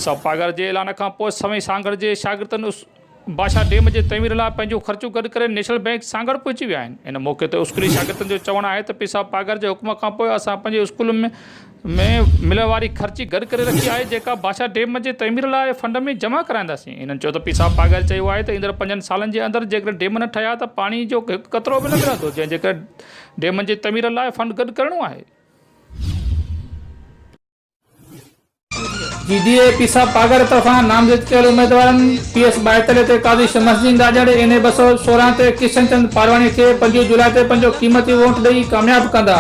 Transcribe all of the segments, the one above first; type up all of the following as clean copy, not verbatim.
पीसा पागर के ऐलान का समय सांगड़ के शागिर्दनि बाशा डैम के तमीर लाइ पंहिंजो ख़र्चो गॾु करे नेशनल बैंक सांगड़ पहुची विया आहिनि। इन मौक़े ते स्कूली शागिर्दनि जो चवणु आहे त पीसा पागर के हुकुम खां पोइ असां पंहिंजे स्कूल में मिलण वारी ख़र्ची गॾु करे रखी आहे जेका बाशा डैम के तमीर लाइ फंड में जमा कराईंदासीं। इन्हनि चयो त पीसा पागर चयो आहे त ईंदड़ 5 सालनि जे अंदरि जेकर डैम न ठहिया त पाणी जो हिकु क़तरो बि न मिलंदो, जंहिं करे डैम के तमीर लाइ फंड गॾु करिणो आहे। जीडीए पीसा पागर तरफा नामज़द कयल उम्मीदवारनि PS 42 ते काज़ी शमसुद्दीन राजड़ NA 216 ते किशन चंद पारवानी खे 5 जुलाई ते पंहिंजो क़ीमती वोट ॾेई कामयाब कंदा।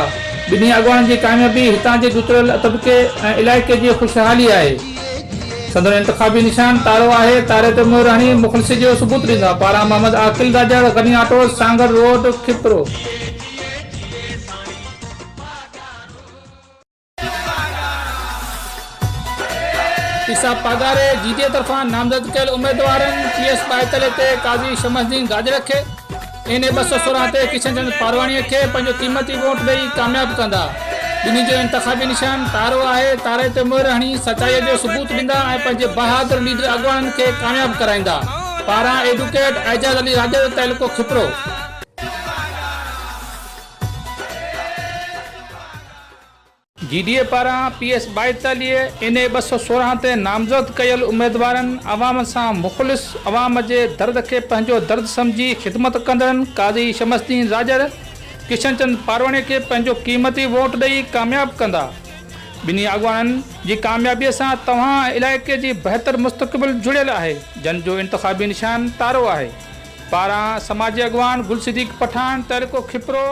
ॿिन्ही अॻवाननि जी कामयाबी हितां जे जुतल तबिके ऐं इलाइक़े जी ख़ुशहाली आहे। संदन इंतख़ाबी निशान तारो आहे। तारे ते मोहर हणी मुख़लिसी जो सबूत ॾींदा। पारां मोहम्मद आकिल राजड़, गनी आटो, सांगर रोड, खिपरो। पीसा पागारे जीडीए तरफा नामज़द कयल उम्मीदवारनि PS 42 ते काज़ी शमसुद्दीन राजड़ खे NA 216 ते किशन चंद पारवानी खे पंहिंजो क़ीमती वोट ॾेई कामयाब कंदा। ॿिन्ही जो इंतख़ाबी निशान तारो आहे। तारे ते मोहर हणी सचाईअ जो सबूत ॾींदा ऐं पंहिंजे बहादुर लीडर अॻवाननि खे कामयाब कराईंदा। पारां एडवोकेट एजाज़ अली राजड़, तइलको खिपरो। जीडीए पारां PS 42 NA 216 ते नामज़द कयल उम्मीदवारनि अवाम सां मुख़लिस, अवाम जे दर्द खे पंहिंजो दर्द सम्झी ख़िदमत कंदड़नि काज़ी शमसुद्दीन राजड़, किशन चंद पारवानी खे पंहिंजो क़ीमती वोट ॾेई कामयाब कंदा। ॿिन्ही अॻवाननि जी कामयाबीअ सां तव्हां इलाइक़े जी बहितर मुस्तक़बिल जुड़ियल आहे, जन जो इंतख़ाबी निशान तारो आहे। पारां समाजी अॻवान गुल सिद्दीक़ पठान, तइलको खिपरो।